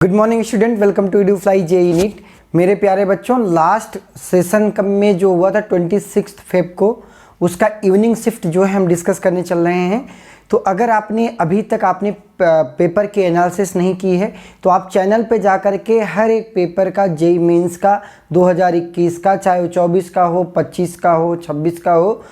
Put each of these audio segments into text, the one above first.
Good morning student, welcome to EduFly JEE NEET. मेरे प्यारे बच्चों, लास्ट सेशन में जो हुआ था 26 फेब को, उसका इवनिंग शिफ्ट जो है हम डिस्कस करने चल रहे हैं। तो अगर आपने अभी तक आपने पेपर की एनालिसिस नहीं की है तो आप चैनल पे जा कर के हर एक पेपर का JEE मेंस का 2021 का, चाहे वो 24 का हो, 25 का हो, 26 का हो,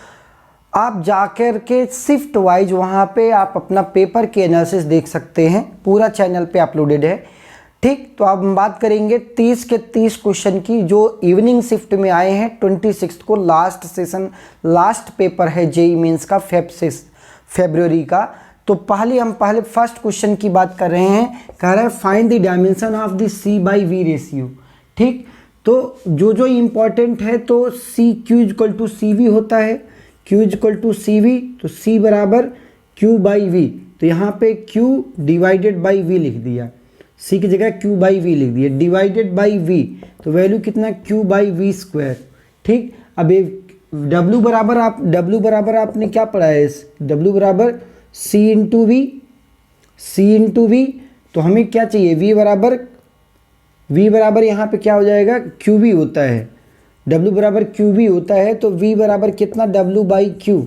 आप जाकर के शिफ्ट वाइज वहाँ पे आप अपना पेपर की एनालिसिस देख सकते हैं। पूरा चैनल पे अपलोडेड है। ठीक, तो अब हम बात करेंगे 30 के 30 क्वेश्चन की जो इवनिंग शिफ्ट में आए हैं 26 को। लास्ट सेशन, लास्ट पेपर है JEE मेंस का फरवरी का। तो हम पहले फर्स्ट क्वेश्चन की बात कर रहे हैं। कह रहा है find the dimension of the C/V ratio. ठीक, तो जो इम्पॉर्टेंट है तो Q=CV होता है। Q=CV, तो C बराबर Q/V। तो यहाँ पे Q डिवाइडेड बाई V लिख दिया, C की जगह Q/V लिख दिया, डिवाइडेड बाई V, तो वैल्यू कितना Q/V²। ठीक, अब W बराबर आपने क्या पढ़ा है, W बराबर C इंटू V। तो हमें क्या चाहिए, V बराबर यहाँ पे क्या हो जाएगा, QV होता है। W बराबर QV होता है, तो V बराबर कितना W/Q।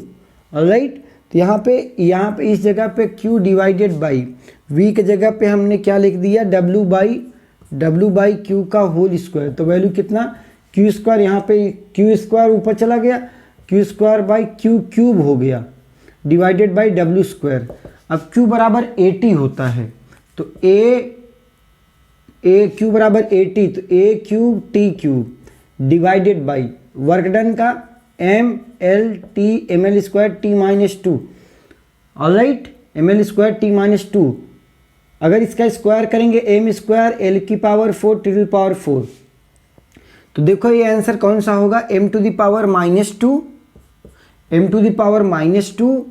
ऑलराइट, तो यहाँ पे इस जगह पे Q डिवाइडेड बाई V के जगह पे हमने क्या लिख दिया, W/Q का होल स्क्वायर। तो वैल्यू कितना Q², यहाँ पे Q² ऊपर चला गया, Q²/Q क्यूब हो गया, डिवाइडेड बाई W²। अब Q बराबर 80 होता है, तो Q बराबर 80, तो A³ divided by work done का ml² t-2। Alright, ml² t-2। अगर इसका स्क्वायर करेंगे m² l⁴ t⁴। तो देखो ये आंसर कौन सा होगा, m⁻², m⁻²,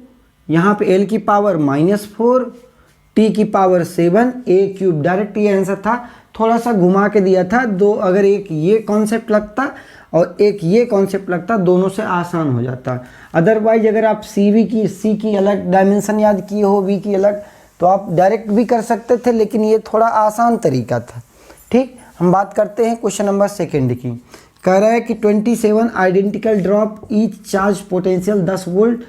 यहाँ पे l⁻⁻4 t⁻7 A³ डायरेक्ट ये आंसर था। थोड़ा सा घुमा के दिया था दो, अगर एक ये कॉन्सेप्ट लगता और एक ये कॉन्सेप्ट लगता, दोनों से आसान हो जाता। अदरवाइज अगर आप C की अलग डायमेंशन याद किए हो, V की अलग, तो आप डायरेक्ट भी कर सकते थे, लेकिन ये थोड़ा आसान तरीका था। ठीक, हम बात करते हैं क्वेश्चन नंबर 2 की। कह रहा है कि 27 identical drop each charge potential 10 volt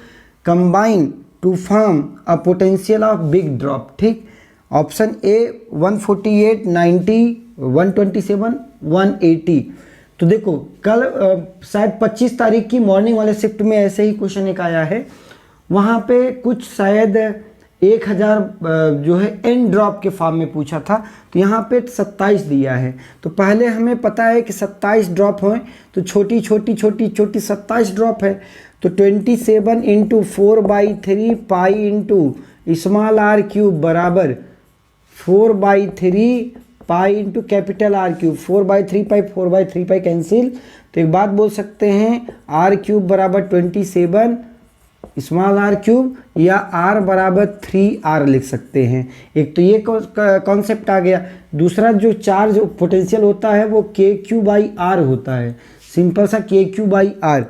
combine to form a potential of big drop. ठीक, ऑप्शन A 148, 90, 127, 180। तो देखो कल शायद 25 तारीख की मॉर्निंग वाले शिफ्ट में ऐसे ही क्वेश्चन एक आया है। वहाँ पे कुछ शायद 1000 जो है एन ड्रॉप के फॉर्म में पूछा था, तो यहाँ पे 27 दिया है। तो पहले हमें पता है कि 27 ड्रॉप हैं, तो छोटी 27 ड्रॉप है। तो 27 into 4/3 pi into small r³ बराबर 4/3 पाई इंटू कैपिटल R³। 4/3 पाई 4/3 पाई कैंसिल। तो एक बात बोल सकते हैं, r³ बराबर 27 स्मॉल r³ या r बराबर 3r लिख सकते हैं। एक तो ये कॉन्सेप्ट आ गया। दूसरा जो चार्ज पोटेंशियल होता है वो KQ/R होता है, सिंपल सा KQ/R।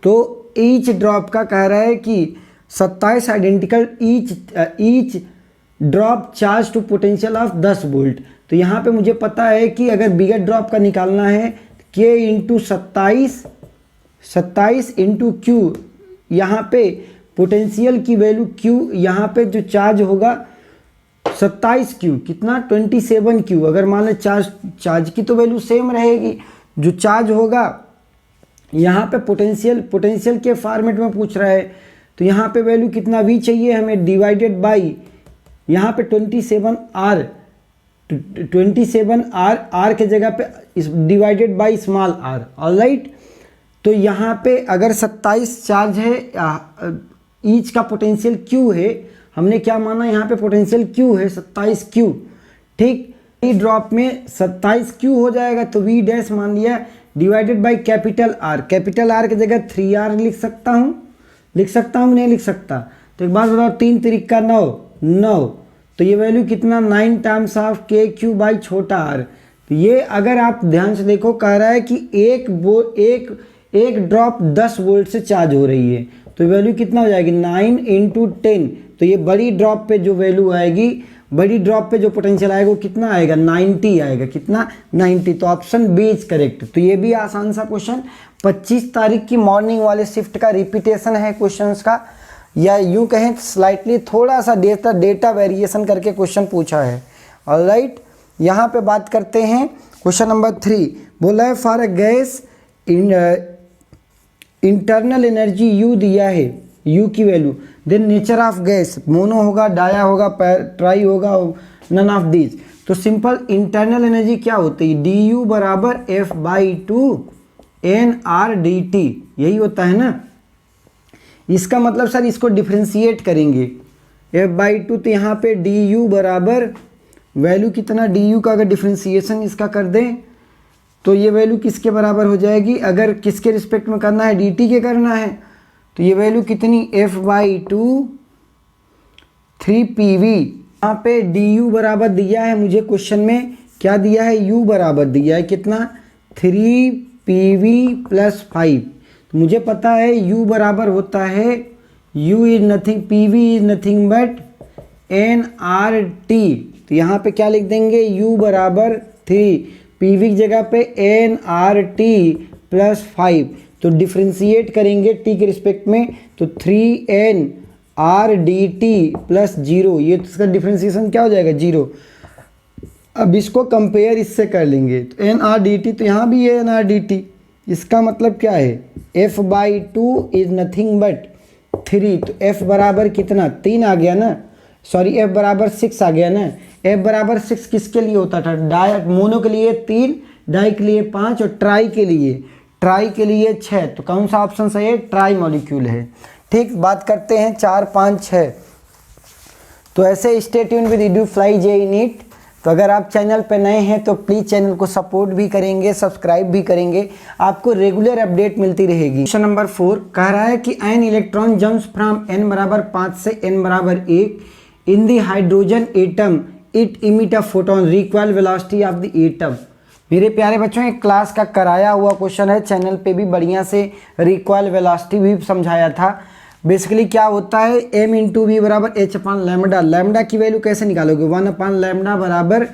तो ईच ड्रॉप का कह रहा है कि 27 identical each drop charge to potential of 10 volt. तो यहाँ पे मुझे पता है कि अगर बिगर ड्रॉप का निकालना है, K इंटू 27 इंटू Q, यहाँ पे पोटेंशियल की वैल्यू Q, यहाँ पे जो चार्ज होगा 27Q, कितना 27Q। अगर मान लें चार्ज की तो वैल्यू सेम रहेगी, जो चार्ज होगा यहाँ पे पोटेंशियल के फॉर्मेट में पूछ रहा है, तो यहाँ पे वैल्यू कितना V चाहिए हमें, डिवाइडेड बाई यहाँ पे 27R R के जगह पे divided by small r। Alright, तो यहाँ पे अगर 27 चार्ज है, ईच का पोटेंशियल Q है, हमने क्या माना, यहाँ पे पोटेंशियल Q है 27Q। ठीक, ई ड्रॉप में 27Q हो जाएगा, तो V डैश मान लिया, डिवाइडेड बाई कैपिटल R की जगह 3R लिख सकता हूँ नहीं लिख सकता। तो एक बात बताओ, 3 तिरिका 9, तो ये वैल्यू कितना 9 टाइम्स ऑफ KQ/ छोटा r। तो ये अगर आप ध्यान से देखो, कह रहा है कि एक ड्रॉप 10 वोल्ट से चार्ज हो रही है, तो वैल्यू कितना हो जाएगी 9 इंटू 10। तो ये बड़ी ड्रॉप पे जो वैल्यू आएगी बड़ी ड्रॉप पे जो पोटेंशियल आएगा वो कितना आएगा, 90 आएगा। कितना, 90। तो ऑप्शन बी इज करेक्ट। तो ये भी आसान सा क्वेश्चन 25 तारीख की मॉर्निंग वाले शिफ्ट का रिपीटेशन है क्वेश्चंस का, या यूं कहें स्लाइटली थोड़ा सा डेटा वेरिएशन करके क्वेश्चन पूछा है। ऑलराइट, यहाँ पे बात करते हैं क्वेश्चन नंबर 3। बोला है for a gas internal energy U दिया है, यू की value, then nature of gas, mono होगा, डाया होगा, ट्राई होगा, नन ऑफ दीज। तो सिंपल इंटरनल एनर्जी क्या होती है, डी यू बराबर F/2 NRDT, यही होता है ना। इसका मतलब सर इसको डिफ्रेंशिएट करेंगे F/2, तो यहाँ पे डी यू बराबर वैल्यू कितना, डी यू का अगर डिफ्रेंशिएशन इसका कर दें तो ये वैल्यू किसके बराबर हो जाएगी, अगर किसके रिस्पेक्ट में करना है, डी टी के करना है, तो ये वैल्यू कितनी, F/2 3PV। यहाँ पे डी यू बराबर दिया है मुझे क्वेश्चन में, क्या दिया है, यू बराबर दिया है कितना, 3PV + 5। तो मुझे पता है यू बराबर होता है, you is nothing, PV is nothing but NRT। तो यहाँ पे क्या लिख देंगे, u बराबर 3, PV की जगह पे NRT + 5। तो डिफ्रेंशिएट करेंगे t के रिस्पेक्ट में, तो 3NRDT + 0, ये इसका डिफ्रेंशिएशन क्या हो जाएगा, 0। अब इसको कंपेयर इससे कर लेंगे, तो NRDT, तो यहाँ भी है NRDT, इसका मतलब क्या है, F/2 इज नथिंग बट 3। तो F बराबर कितना, 3 आ गया ना, सॉरी F बराबर 6 आ गया ना। F बराबर 6 किसके लिए होता था, डाई, मोनो के लिए 3, डाई के लिए 5 और ट्राई के लिए 6। तो कौन सा ऑप्शन सही है, ट्राई मॉलिक्यूल है। ठीक, बात करते हैं 4, 5, 6। तो ऐसे stay tune with EduFly JEE NEET। तो अगर आप चैनल पर नए हैं तो प्लीज़ चैनल को सपोर्ट भी करेंगे, सब्सक्राइब भी करेंगे, आपको रेगुलर अपडेट मिलती रहेगी। क्वेश्चन नंबर 4 कह रहा है कि an electron jumps from n बराबर 5 से n बराबर 1 in the hydrogen atom, it emit a photon, recoil velocity of the atom. मेरे प्यारे बच्चों, एक क्लास का कराया हुआ क्वेश्चन है, चैनल पे भी बढ़िया से रिक्वायल वेलोसिटी भी समझाया था। बेसिकली क्या होता है, m × v बराबर h/λ। लैम्डा की वैल्यू कैसे निकालोगे, 1/λ बराबर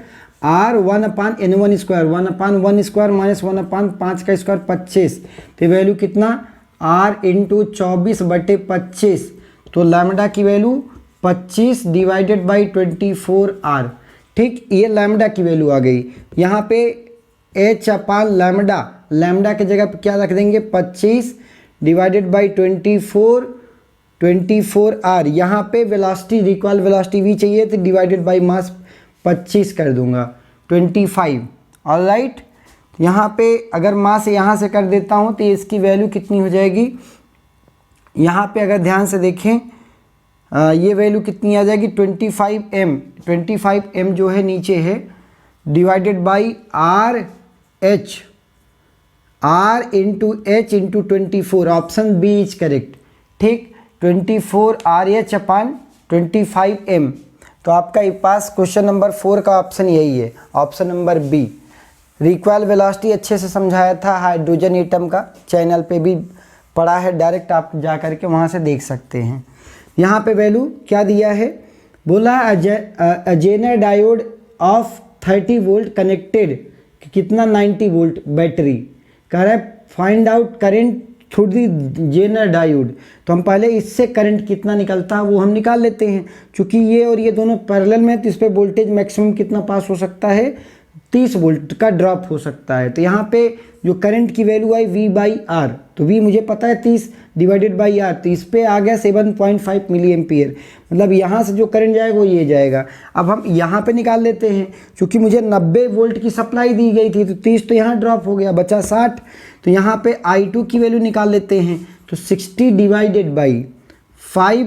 r 1/n1² 1/1² - 1/5 का स्क्वायर 25। तो वैल्यू कितना, r × 24/25। तो लैम्डा की वैल्यू 25 / 24r। ठीक, ये लैम्डा की वैल्यू आ गई। यहाँ पे h/λ, लैम्डा की जगह पे क्या रख देंगे, 25 / 24r। यहाँ पे वेलोसिटी, रिक्वायल वेलोसिटी v चाहिए तो डिवाइडेड बाई मास 25 कर दूंगा, 25। ऑलराइट, यहाँ पे अगर मास यहाँ से कर देता हूँ तो इसकी वैल्यू कितनी हो जाएगी, यहाँ पे अगर ध्यान से देखें ये वैल्यू कितनी आ जाएगी, 25m जो है नीचे है, divided by r h, r × h × 24। Option B is correct. ठीक, 24RH/25m। तो आपका पास क्वेश्चन नंबर 4 का ऑप्शन यही है, option number B. Recoil velocity अच्छे से समझाया था हाइड्रोजन एटम का, चैनल पे भी पढ़ा है, डायरेक्ट आप जा करके वहाँ से देख सकते हैं। यहाँ पे वैल्यू क्या दिया है, बोला zener diode of 30 volt connected, कितना 90 वोल्ट बैटरी, कह रहा है find out current through the zener diode. तो हम पहले इससे करंट कितना निकलता है वो हम निकाल लेते हैं, क्योंकि ये और ये दोनों पैरेलल में, तो इस पर वोल्टेज मैक्सिमम कितना पास हो सकता है, 30 वोल्ट का ड्रॉप हो सकता है। तो यहाँ पे जो करंट की वैल्यू आई V/R, तो V मुझे पता है 30 डिवाइडेड बाई R, तो इस पे आ गया 7.5 मिली एम्पियर। मतलब यहाँ से जो करंट जाएगा वो ये जाएगा। अब हम यहाँ पे निकाल लेते हैं, क्योंकि मुझे 90 वोल्ट की सप्लाई दी गई थी, तो 30 तो यहाँ ड्रॉप हो गया, बचा 60। तो यहाँ पे I2 की वैल्यू निकाल लेते हैं, तो 60 डिवाइडेड बाई 5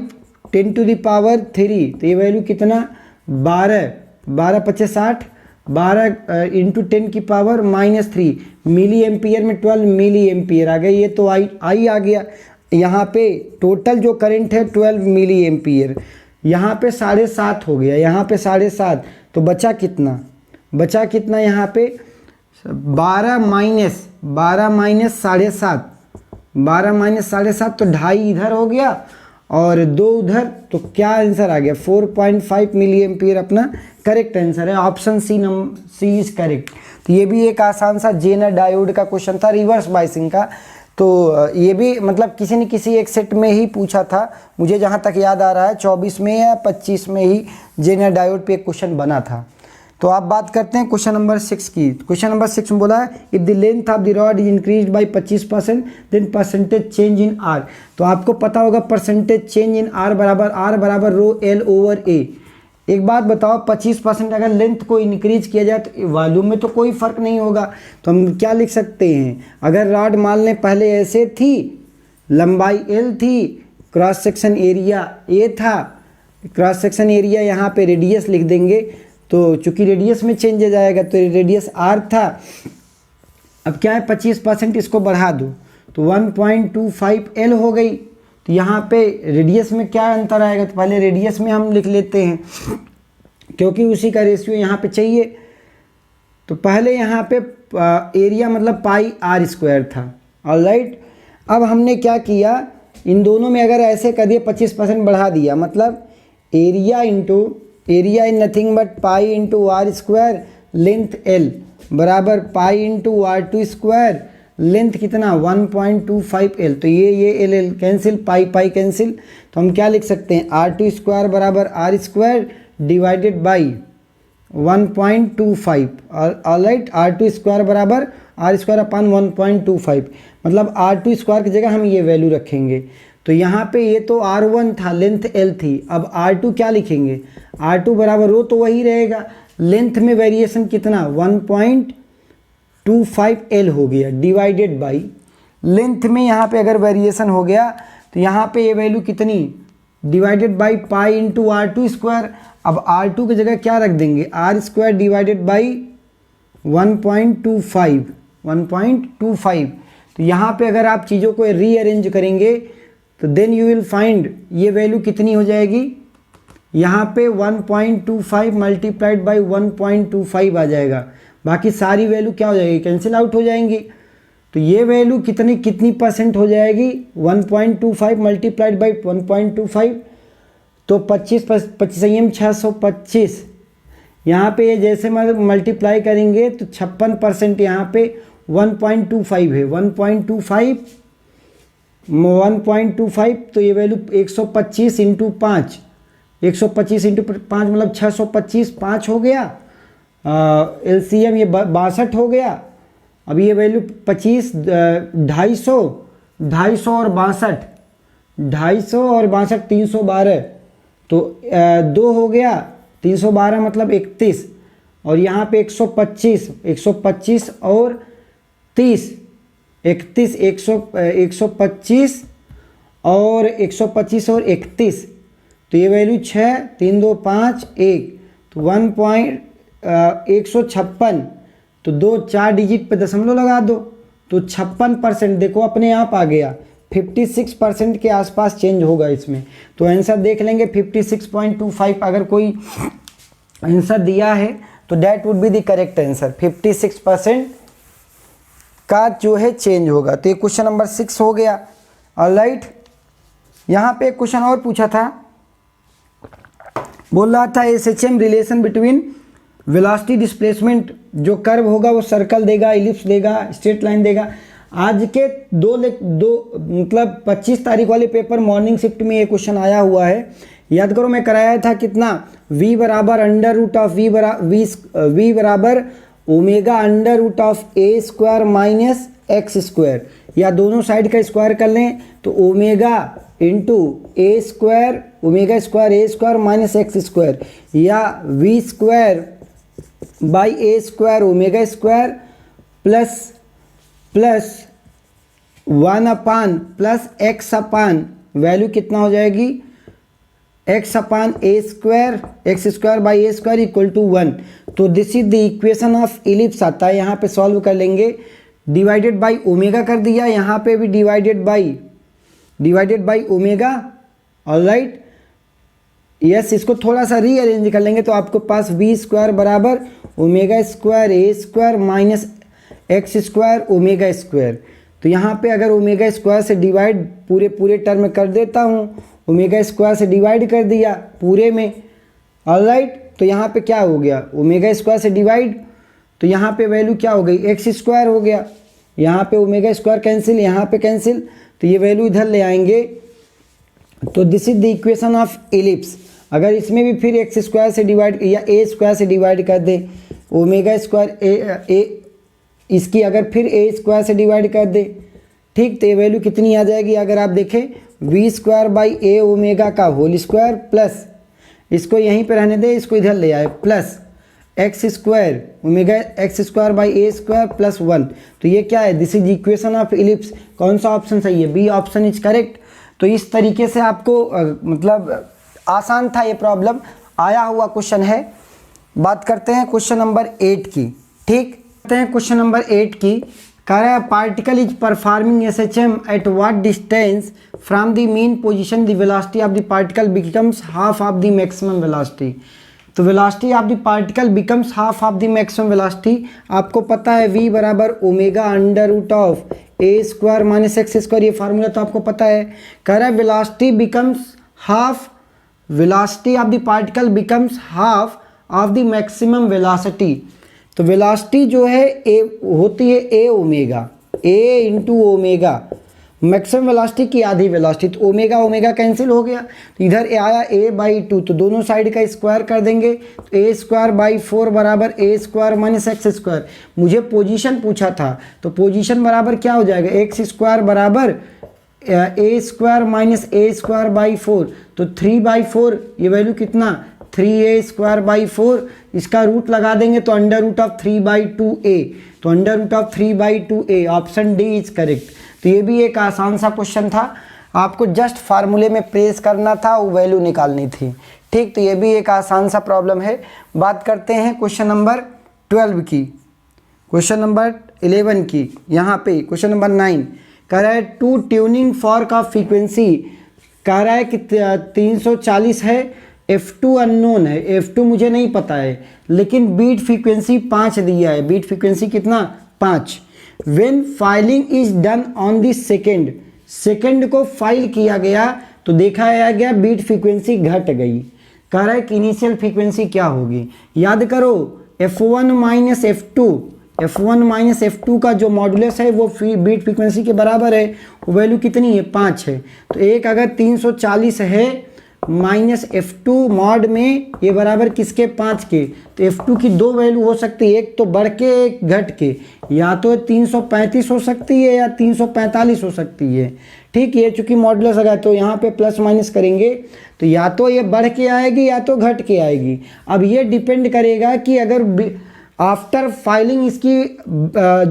10⁻3। तो ये वैल्यू कितना, 12 5 60, 12 × 10⁻³ मिली एम्पियर में 12 मिली एम्पियर आ गया। ये तो आई आ गया। यहाँ पे टोटल जो करंट है 12 मिली एम्पियर, यहाँ पे 7.5 हो गया, यहाँ पे 7.5। तो बचा कितना, यहाँ पे 12 - 7.5, 12 - 7.5 तो 2.5 इधर हो गया और 2 उधर, तो क्या आंसर आ गया 4.5 मिली एम्पियर अपना करेक्ट आंसर है। Option C is correct. तो ये भी एक आसान सा जेनर डायोड का क्वेश्चन था, रिवर्स बायसिंग का। तो ये भी मतलब किसी न किसी एक सेट में ही पूछा था, मुझे जहाँ तक याद आ रहा है 24 में या 25 में ही जेनर डायोड पे एक क्वेश्चन बना था। तो आप बात करते हैं क्वेश्चन नंबर 6 की। क्वेश्चन नंबर 6 में बोला है if the length of the rod is increase by 25% then percentage change in R. तो आपको पता होगा परसेंटेज चेंज इन आर बराबर रो एल ओवर ए। एक बात बताओ, 25% अगर लेंथ को इंक्रीज किया जाए तो वॉल्यूम में तो कोई फर्क नहीं होगा। तो हम क्या लिख सकते हैं, अगर रॉड मान लें पहले ऐसे थी, लंबाई एल थी, क्रॉस सेक्शन एरिया ए था, क्रॉस सेक्शन एरिया यहाँ पे रेडियस लिख देंगे, तो चूंकि रेडियस में चेंज हो जाएगा तो रेडियस आर था। अब क्या है 25% इसको बढ़ा दो तो 1.25 एल हो गई। तो यहाँ पे रेडियस में क्या अंतर आएगा, तो पहले रेडियस में हम लिख लेते हैं क्योंकि उसी का रेशियो यहाँ पे चाहिए। तो पहले यहाँ पे एरिया मतलब पाई आर स्क्वायर था। ऑलराइट, अब हमने क्या किया, इन दोनों में अगर ऐसे कर दिए 25% बढ़ा दिया, मतलब area in nothing but pi into R square length L बराबर pi into R two square length कितना 1.25 एल। तो ये एल कैंसिल, पाई कैंसिल, तो हम क्या लिख सकते हैं आर टू स्क्वायर बराबर R square divided by 1.25। Alright, R two square बराबर आर स्क्वायर अपान 1.25, मतलब आर टू स्क्वायर की जगह हम ये वैल्यू रखेंगे। तो यहाँ पे ये तो R1 था, लेंथ L थी, अब R2 क्या लिखेंगे, R2 बराबर रो तो वही रहेगा, लेंथ में वेरिएशन कितना 1.25 L हो गया डिवाइडेड बाई लेंथ में यहाँ पे अगर वेरिएशन हो गया तो यहाँ पे ये वैल्यू कितनी divided by pi into R two square. अब R2 की जगह क्या रख देंगे आर स्क्वायर डिवाइडेड बाई 1.25। तो यहाँ पे अगर आप चीज़ों को रीअरेंज करेंगे तो देन यू विल फाइंड ये वैल्यू कितनी हो जाएगी, यहाँ पे 1.25 मल्टीप्लाइड बाई 1.25 आ जाएगा, बाकी सारी वैल्यू क्या हो जाएगी कैंसिल आउट हो जाएंगी। तो ये वैल्यू कितनी परसेंट हो जाएगी 1.25 मल्टीप्लाइड बाई 1.25, तो 25 625। यहाँ पे ये जैसे मल्टीप्लाई करेंगे तो 56% यहाँ पे 1.25 है, 1.25 तो ये वैल्यू 125 इंटू 5, 125 इंटू 5 मतलब 625, 5 हो गया, LCM ये 62 हो गया। अब ये वैल्यू 25, 250 और 62, 250 और 62 312, तो 2 हो गया, 312 मतलब 31, और यहाँ पे 125 और 30, 31, 125 और 125 और 31, तो ये वैल्यू 6, 3, 2, 5, 1, तो 156, तो 2 4 डिजिट पे दशमलव लगा दो तो 56% देखो अपने आप आ गया, 56% के आसपास चेंज होगा इसमें। तो आंसर देख लेंगे 56.25, अगर कोई आंसर दिया है तो that would be the correct answer, 56% का जो है चेंज होगा। तो ये क्वेश्चन नंबर 6 हो गया। ऑलराइट, यहाँ पे एक क्वेश्चन और पूछा था, बोल रहा था SHM relation between velocity displacement, जो कर्व होगा वो सर्कल देगा, इलिप्स देगा, स्ट्रेट लाइन देगा। आज के दो मतलब 25 तारीख वाले पेपर मॉर्निंग शिफ्ट में ये क्वेश्चन आया हुआ है, याद करो मैं कराया था कितना, v बराबर अंडर रूट ऑफ v बराबर omega under root of A square minus X square, या दोनों साइड का स्क्वायर कर लें तो omega into A square, omega square A square minus X square, या V square by A square omega square plus 1 upon plus X upon value कितना हो जाएगी x upon A square, X square by A square equal to 1। तो this is the equation of ellipse आता है, यहाँ पे solve कर लेंगे, डिवाइडेड बाई ओमेगा कर दिया, यहाँ पे भी divided by omega. Alright, yes, इसको थोड़ा सा रीअरेंज कर लेंगे तो आपको पास वी स्क्वायर बराबर omega square A square minus X square omega square. तो यहाँ पे अगर ओमेगा स्क्वायर से डिवाइड पूरे टर्म कर देता हूँ, ओमेगा स्क्वायर से डिवाइड कर दिया पूरे में, ऑलराइट। तो यहाँ पे क्या हो गया, ओमेगा स्क्वायर से डिवाइड, तो यहाँ पे वैल्यू क्या हो गई, एक्स स्क्वायर हो गया। यहाँ पे ओमेगा स्क्वायर कैंसिल, यहाँ पे कैंसिल, तो ये वैल्यू इधर ले आएंगे। तो this is the equation of ellipse. अगर इसमें भी फिर एक्स स्क्वायर से डिवाइड या ए स्क्वायर से डिवाइड कर दे, ओमेगा स्क्वायर ए इसकी अगर फिर ए स्क्वायर से डिवाइड कर दे, ठीक, तो ये वैल्यू कितनी आ जाएगी, अगर आप देखें V square by A omega का होल स्क्वायर प्लस, इसको यहीं पे रहने दे, इसको इधर ले आए, plus X square omega X square by A square plus 1। तो ये क्या है, this is equation of ellipse. कौन सा ऑप्शन सही है, बी ऑप्शन इज करेक्ट। तो इस तरीके से आपको मतलब आसान था ये प्रॉब्लम, आया हुआ क्वेश्चन है। बात करते हैं क्वेश्चन नंबर 8 की, ठीक, करते हैं क्वेश्चन नंबर 8 की। कह रहा है particle is performing SHM at what distance from the mean position the velocity of the particle becomes half of the maximum velocity. तो velocity of the particle becomes half of the maximum velocity. आपको पता है v बराबर omega under root of A square minus X square, ये formula तो आपको पता है। कह रहा है velocity becomes half, velocity of the particle becomes half of the maximum velocity. तो वेलोसिटी जो है ए होती है ए ओमेगा, ए इंटू ओमेगा, मैक्सिमम वेलोसिटी की आधी वेलोसिटी, तो ओमेगा ओमेगा कैंसिल हो गया, तो इधर आया ए बाई 2, तो दोनों साइड का स्क्वायर कर देंगे, तो ए स्क्वायर बाई 4 बराबर A square minus X square. मुझे पोजीशन पूछा था, तो पोजीशन बराबर क्या हो जाएगा, एक्स स्क्वायर बराबर A square minus A square by 4, तो 3/4, ये वैल्यू कितना 3a स्क्वायर बाई 4, इसका रूट लगा देंगे तो अंडर रूट ऑफ 3/2a, तो under root of 3/2a, option D is correct. तो ये भी एक आसान सा क्वेश्चन था, आपको जस्ट फार्मूले में प्लेस करना था, वो वैल्यू निकालनी थी, ठीक। तो ये भी एक आसान सा प्रॉब्लम है। बात करते हैं क्वेश्चन नंबर 12 की, क्वेश्चन नंबर 11 की। यहाँ पे क्वेश्चन नंबर 9 कह रहा है two tuning fork of frequency, कह रहा है कि 340 है, F2 अननोन है, F2 मुझे नहीं पता है, लेकिन बीट फ्रीक्वेंसी 5 दिया है, बीट फ्रीक्वेंसी कितना 5। When filing is done on the second, second को फाइल किया गया तो देखा गया बीट फ्रीक्वेंसी घट गई। कह रहा है कि इनिशियल फ्रीक्वेंसी क्या होगी, याद करो F1 minus F2, F1 minus F2 का जो मॉडुलस है वो बीट फ्रीक्वेंसी के बराबर है, वो वैल्यू कितनी है 5 है। तो एक अगर 340 है माइनस F2 मॉड में, ये बराबर किसके 5 के, तो F2 की दो वैल्यू हो सकती है, एक तो बढ़ के एक घट के, या तो 335 हो सकती है या 345 हो सकती है, ठीक। ये चूंकि मॉडुलस अगर तो यहाँ पे प्लस माइनस करेंगे तो या तो ये बढ़ के आएगी या तो घट के आएगी। अब ये डिपेंड करेगा कि अगर आफ्टर फाइलिंग इसकी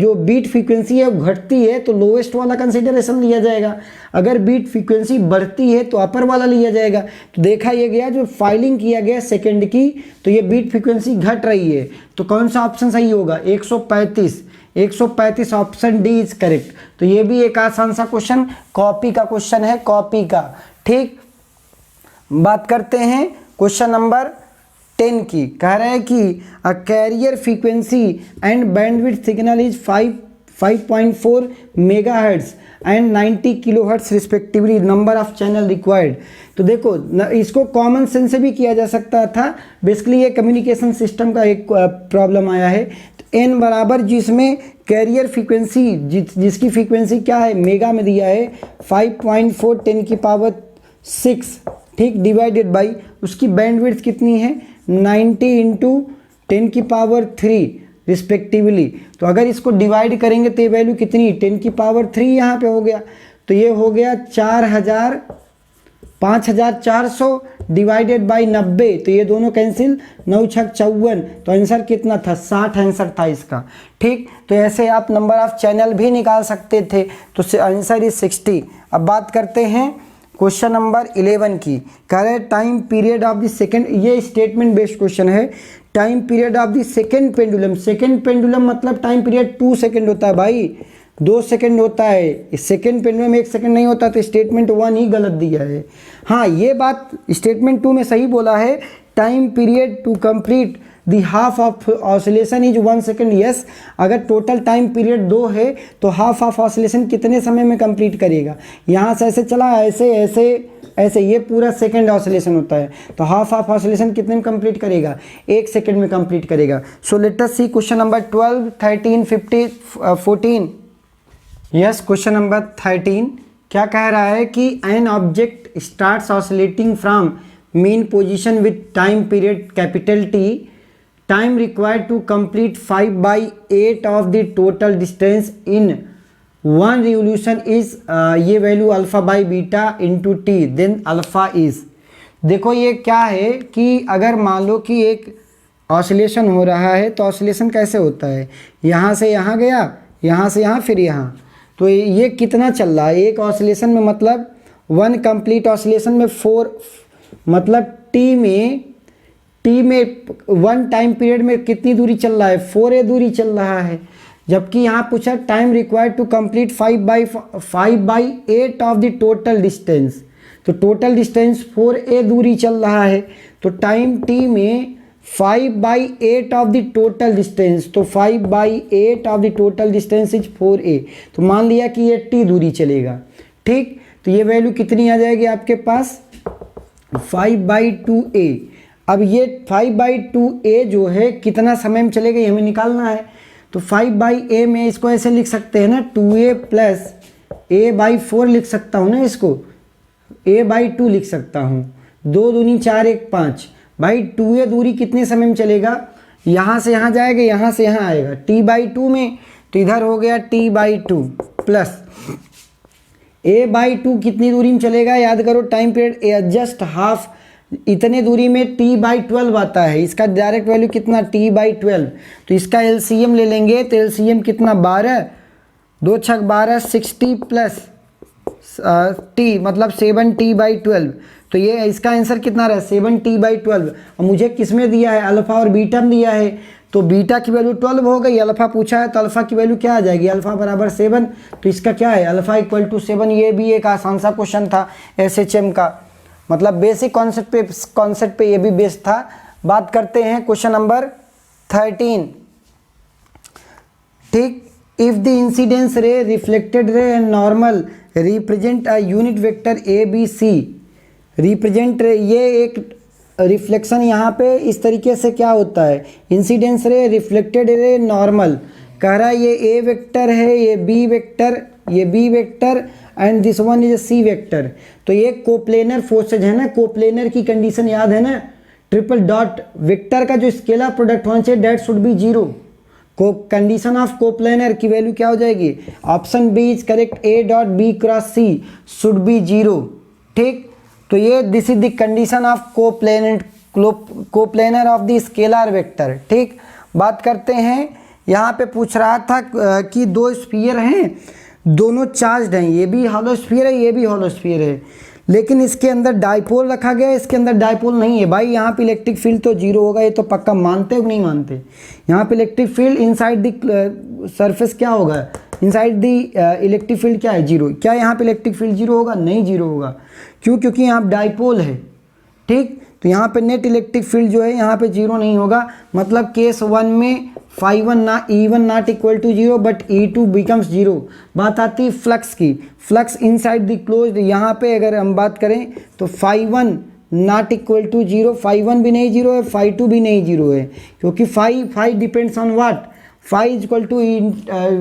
जो बीट फ्रीक्वेंसी है वो घटती है तो लोएस्ट वाला कंसिडरेशन लिया जाएगा, अगर बीट फ्रीक्वेंसी बढ़ती है तो अपर वाला लिया जाएगा। तो देखा ये गया जो फाइलिंग किया गया सेकंड की, तो ये बीट फ्रीक्वेंसी घट रही है, तो कौन सा ऑप्शन सही होगा 135, 135 ऑप्शन डी इज करेक्ट। तो ये भी एक आसान सा क्वेश्चन, कॉपी का क्वेश्चन है, कॉपी का, ठीक। बात करते हैं क्वेश्चन नंबर 10 की। कह रहा है कि a carrier frequency and bandwidth signal is 5.4 megahertz and 90 kilohertz respectively, number of channel required. तो देखो इसको कॉमन सेंस से भी किया जा सकता था, बेसिकली ये कम्युनिकेशन सिस्टम का एक प्रॉब्लम आया है। तो एन बराबर जिसमें कैरियर फ्रीक्वेंसी जिसकी फ्रीक्वेंसी क्या है मेगा में दिया है 5.4 10⁻6, ठीक, डिवाइडेड बाई उसकी बैंडविड्थ कितनी है 90 इंटू 10⁻3 रिस्पेक्टिवली। तो अगर इसको डिवाइड करेंगे तो ये वैल्यू कितनी 10⁻3 यहाँ पे हो गया, तो ये हो गया 5400 डिवाइडेड बाई 90, तो ये दोनों कैंसिल, 9 छक 54, तो आंसर कितना था 60 आंसर था इसका, ठीक। तो ऐसे आप नंबर ऑफ चैनल भी निकाल सकते थे, तो आंसर इज 60। अब बात करते हैं क्वेश्चन नंबर 11 की। कह रहे time period of the second, ये स्टेटमेंट बेस्ड क्वेश्चन है, time period of the second pendulum, second pendulum मतलब टाइम पीरियड 2 सेकेंड होता है भाई, 2 सेकेंड होता है, सेकेंड पेंडुलम 1 सेकेंड नहीं होता, तो स्टेटमेंट 1 ही गलत दिया है। हाँ ये बात स्टेटमेंट 2 में सही बोला है, time period to complete the half of oscillation is 1 second. Yes, अगर टोटल टाइम पीरियड 2 है तो हाफ ऑफ ऑसिलेशन कितने समय में कंप्लीट करेगा? यहाँ से ऐसे चला, ऐसे ऐसे ऐसे, ये पूरा सेकेंड ऑसिलेशन होता है, तो हाफ ऑफ ऑसिलेशन कितने में कंप्लीट करेगा? 1 सेकेंड में कंप्लीट करेगा। So let us see question number 12, 13, 15, 14। Yes, question number 13 क्या कह रहा है कि an object starts oscillating from mean position with time period capital T, time required to complete 5/8 of the total distance in 1 revolution is, ये value alpha by beta into T, then alpha is. देखो ये क्या है कि अगर मान लो कि एक ऑसिलेशन हो रहा है तो ऑसिलेशन कैसे होता है? यहाँ से यहाँ गया, यहाँ से यहाँ, फिर यहाँ, तो ये कितना चल रहा है एक ऑसिलेशन में? मतलब 1 कंप्लीट ऑसिलेशन में 4, मतलब टी में 1 टाइम पीरियड में कितनी दूरी चल रहा है? 4a दूरी चल रहा है। जबकि यहाँ पूछा time required to complete 5/8 of the total distance, तो टोटल डिस्टेंस 4a दूरी चल रहा है, तो टाइम t में 5/8 ऑफ द टोटल डिस्टेंस, तो 5/8 of the total distance is 4a, तो मान लिया कि ये t दूरी चलेगा। ठीक, तो ये वैल्यू कितनी आ जाएगी आपके पास? 5/2a। अब ये 5/2a जो है कितना समय में चलेगा ये हमें निकालना है, तो 5/a में इसको ऐसे लिख सकते हैं ना, 2a प्लस a/4 लिख सकता हूँ ना, इसको a/2 लिख सकता हूँ। 2 दूनी 4, 1 5। भाई 2a दूरी कितने समय में चलेगा? यहाँ से यहाँ जाएगा, यहाँ से यहाँ आएगा, t/2 में, तो इधर हो गया t/2 प्लस a/2 कितनी दूरी में चलेगा? याद करो टाइम पीरियड जस्ट हाफ, इतने दूरी में t/12 आता है, इसका डायरेक्ट वैल्यू कितना? t/12। तो इसका एलसीएम ले लेंगे, तो एलसीएम कितना? 12, 2 छक 12, 60 प्लस t, मतलब 7t/12। तो ये इसका आंसर कितना रहा? 7t/12। और मुझे किस में दिया है? अल्फा और बीटा में दिया है, तो बीटा की वैल्यू 12 हो गई, अल्फा पूछा है तो अल्फा की वैल्यू क्या आ जाएगी? अल्फा बराबर 7, तो इसका क्या है? Alpha equal to 7। ये भी एक आसान सा क्वेश्चन था एसएचएम का, मतलब बेसिक कॉन्सेप्ट पे ये भी बेस्ड था। बात करते हैं क्वेश्चन नंबर 13। ठीक, if the incidence ray, reflected ray and normal represent a unit vector A B C, represent, ये एक रिफ्लेक्शन यहाँ पे इस तरीके से क्या होता है? इंसिडेंस रे, रिफ्लेक्टेड रे, नॉर्मल, कह रहा है ये ए वेक्टर है, ये बी वेक्टर, ये B vector and this one is C vector. तो ये कोप्लेनर फोर्सेज है ना, कोप्लेनर की कंडीशन याद है ना, ट्रिपल डॉट वेक्टर का जो स्केलर प्रोडक्ट होना चाहिए दैट शुड बी 0। को कंडीशन ऑफ कोप्लेनर की वैल्यू क्या हो जाएगी? Option B is correct, A dot B cross C should be 0। ठीक, तो ये this is the condition of coplanar of the scalar vector. ठीक, बात करते हैं, यहाँ पे पूछ रहा था कि 2 स्फीयर हैं, दोनों चार्ज्ड हैं, ये भी हॉलो स्फीयर है, ये भी हॉलो स्फीयर है, लेकिन इसके अंदर डाइपोल रखा गया है, इसके अंदर डाइपोल नहीं है। भाई यहाँ पे इलेक्ट्रिक फील्ड तो 0 होगा, ये तो पक्का मानते हो नहीं मानते? यहाँ पे electric field inside the surface क्या होगा? इनसाइड द इलेक्ट्रिक फील्ड क्या है? 0। क्या यहाँ पे इलेक्ट्रिक फील्ड 0 होगा? नहीं 0 होगा। क्यों? क्योंकि यहाँ डाइपोल है। ठीक, तो यहाँ पे नेट इलेक्ट्रिक फील्ड जो है यहाँ पे 0 नहीं होगा, मतलब केस 1 में φ1 ना E1 not equal to 0 but E2 becomes 0। बात आती है फ्लक्स की, फ्लक्स इनसाइड द क्लोज्ड, यहाँ पे अगर हम बात करें तो φ1 नॉट इक्वल टू 0, φ1 भी नहीं 0 है, φ2 भी नहीं 0 है, क्योंकि phi depends on what? Phi is equal to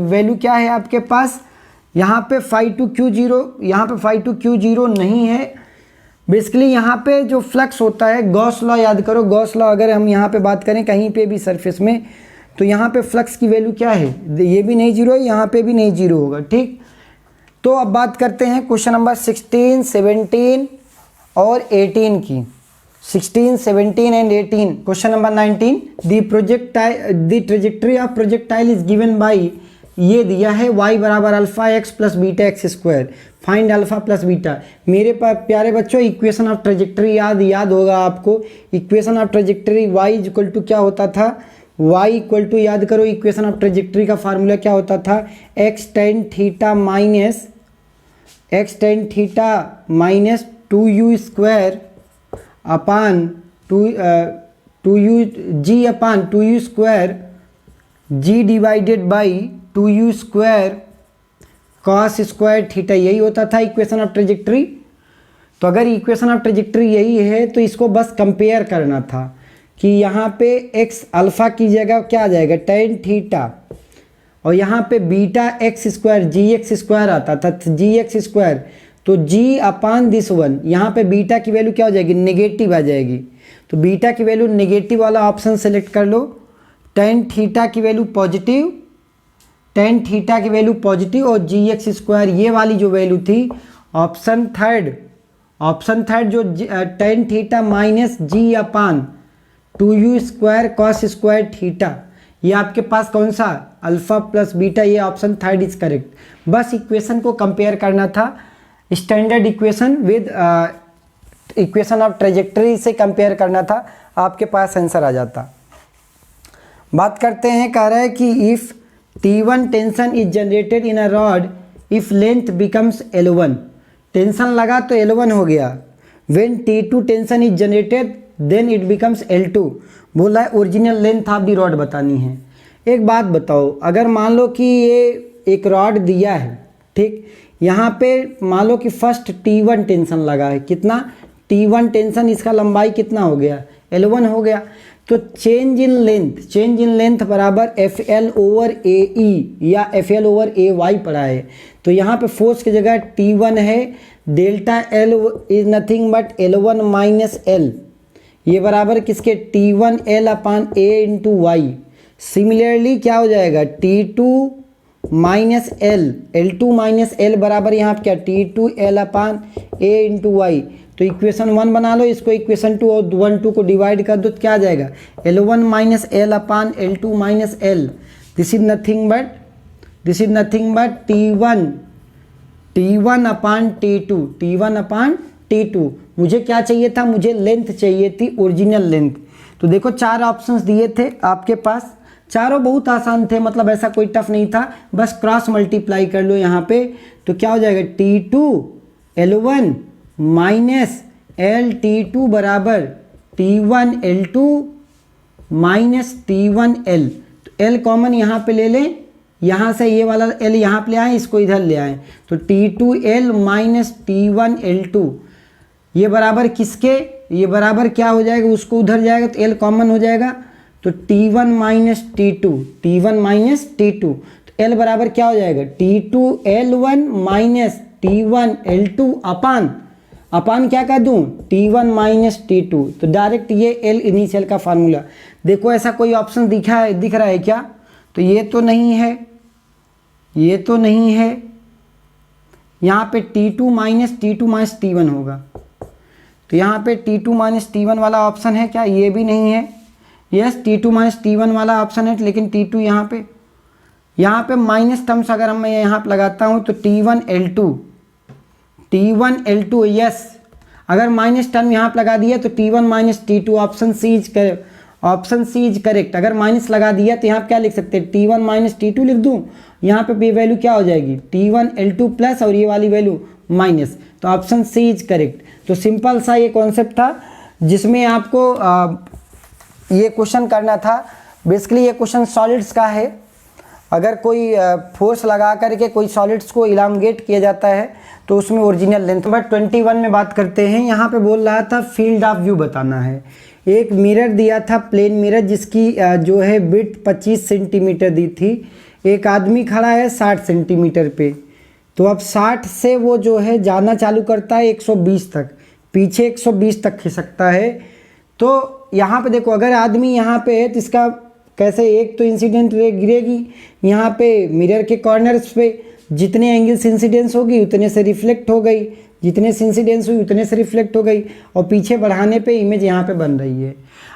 value क्या है आपके पास? यहाँ पे φ2 क्यों 0, यहाँ पे φ2 क्यों 0 नहीं है? बेसिकली यहाँ पे जो फ्लक्स होता है, गॉस लॉ याद करो, गॉस लॉ अगर हम यहाँ पे बात करें कहीं पे भी सरफेस में, तो यहाँ पे फ्लक्स की वैल्यू क्या है? ये भी नहीं 0 है, यहाँ पे भी नहीं 0 होगा। ठीक, तो अब बात करते हैं क्वेश्चन नंबर 16, 17 और 18 की। 16, 17 and 18। Question number 19, the trajectory of projectile is given by, ये दिया है y बराबर alpha X plus beta X square, find alpha plus beta. मेरे प्यारे बच्चों, इक्वेशन ऑफ ट्रेजेक्ट्री याद होगा आपको। Equation of trajectory y equal to क्या होता था? y इक्वल टू, याद करो, इक्वेशन ऑफ ट्रेजेक्ट्री का फार्मूला क्या होता था? x tan theta minus 2u square upon 2u g divided by 2u² cos square theta, यही होता था इक्वेशन ऑफ ट्रेजेक्ट्री। तो अगर इक्वेशन ऑफ ट्रेजेक्ट्री यही है तो इसको बस कंपेयर करना था कि यहाँ पे x अल्फ़ा की जगह क्या आ जाएगा tan थीटा, और यहाँ पे बीटा x² gx² आता था gx², तो g अपान दिस वन, यहाँ पे बीटा की वैल्यू क्या हो जाएगी, नेगेटिव आ जाएगी। तो बीटा की वैल्यू नेगेटिव वाला ऑप्शन सेलेक्ट कर लो, tan थीटा की वैल्यू पॉजिटिव, tan थीटा की वैल्यू पॉजिटिव, और gx² ये वाली जो वैल्यू थी ऑप्शन थर्ड जो tan थीटा माइनस g अपान 2u² cos स्क्वायर थीटा, ये आपके पास कौन सा अल्फ़ा प्लस बीटा, ये ऑप्शन थर्ड इज करेक्ट। बस इक्वेशन को कंपेयर करना था, standard equation with equation of trajectory से कंपेयर करना था, आपके पास आंसर आ जाता। बात करते हैं, कह रहा है कि if T1 tension is generated in a rod if length becomes L1, tension लगा तो L1 हो गया, when T2 tension is generated then it becomes L2, बोला है original length of the rod बतानी है। एक बात बताओ, अगर मान लो कि ये एक रॉड दिया है, ठीक, यहाँ पे मान लो कि फर्स्ट T1 टेंशन लगा है, कितना T1 टेंशन, इसका लंबाई कितना हो गया, L1 हो गया। तो चेंज इन लेंथ बराबर FL/AE या FL/AY पड़ा है। तो यहाँ पे फोर्स की जगह T1 है, delta L is nothing but L1 minus L, ये बराबर किसके, T1 L upon A into Y. Similarly क्या हो जाएगा, T2 minus L, L2 minus L बराबर यहाँ पे क्या, T2 L upon A into Y. तो इक्वेशन 1 बना लो, इसको इक्वेशन 2 और 1 2 को डिवाइड कर दो तो क्या आ जाएगा, L1 minus L upon L2 minus L, this is nothing but T1 upon T2। मुझे क्या चाहिए था, मुझे लेंथ चाहिए थी, ओरिजिनल लेंथ। तो देखो 4 ऑप्शंस दिए थे आपके पास, चारों बहुत आसान थे, मतलब ऐसा कोई टफ नहीं था, बस क्रॉस मल्टीप्लाई कर लो यहाँ पे, तो क्या हो जाएगा, T2 L1 minus L T2 बराबर T1 L2 minus T1 L। तो L कॉमन यहाँ पे ले लें, यहाँ से ये वाला L यहाँ पे ले आए, इसको इधर ले आए, तो T2 L minus T1 L2, ये बराबर किसके, ये बराबर क्या हो जाएगा, उसको उधर जाएगा तो L कॉमन हो जाएगा, तो T1 माइनस T2, तो L बराबर क्या हो जाएगा, T2 L1 minus T1 L2 अपान क्या कर दूँ, T1 माइनस T2। तो डायरेक्ट ये L इनिशियल का फार्मूला। देखो ऐसा कोई ऑप्शन दिख रहा है क्या, तो ये तो नहीं है, यहाँ पे T2 माइनस T1 होगा, तो यहाँ पे T2 माइनस T1 वाला ऑप्शन है क्या, ये भी नहीं है। यस, T2 माइनस T1 वाला ऑप्शन है, लेकिन T2 यहाँ पे माइनस टर्म्स अगर मैं यहाँ पे लगाता हूँ तो T1 L2 यस, अगर माइनस टर्म यहाँ पे लगा दिया तो T1 minus T2, option C is correct. अगर माइनस लगा दिया तो यहाँ पे क्या लिख सकते हैं, T1 माइनस T2 लिख दूँ, यहाँ पे वैल्यू क्या हो जाएगी, T1 L2 प्लस और ये वाली वैल्यू माइनस, तो ऑप्शन सी इज करेक्ट। तो सिंपल सा ये कॉन्सेप्ट था जिसमें आपको ये क्वेश्चन करना था। बेसिकली ये क्वेश्चन सॉलिड्स का है, अगर कोई फोर्स लगा करके कोई सॉलिड्स को इलांगेट किया जाता है तो उसमें ओरिजिनल लेंथ। नंबर 21 में बात करते हैं, यहाँ पे बोल रहा था फील्ड ऑफ व्यू बताना है। एक मिरर दिया था, प्लेन मिरर, जिसकी जो है विड्थ 25 सेंटीमीटर दी थी, एक आदमी खड़ा है 60 सेंटीमीटर पे, तो अब 60 से वो जो है जाना चालू करता है 120 तक, पीछे 120 तक खिसकता है। तो यहाँ पे देखो, अगर आदमी यहाँ पे है तो इसका कैसे, एक तो इंसिडेंट रे गिरेगी यहाँ पे मिरर के कॉर्नर्स पे, जितने एंगल्स इंसिडेंस होगी उतने से रिफ्लेक्ट हो गई, जितने से इंसिडेंस हुई उतने से रिफ्लेक्ट हो गई, और पीछे बढ़ाने पे इमेज यहाँ पे बन रही है।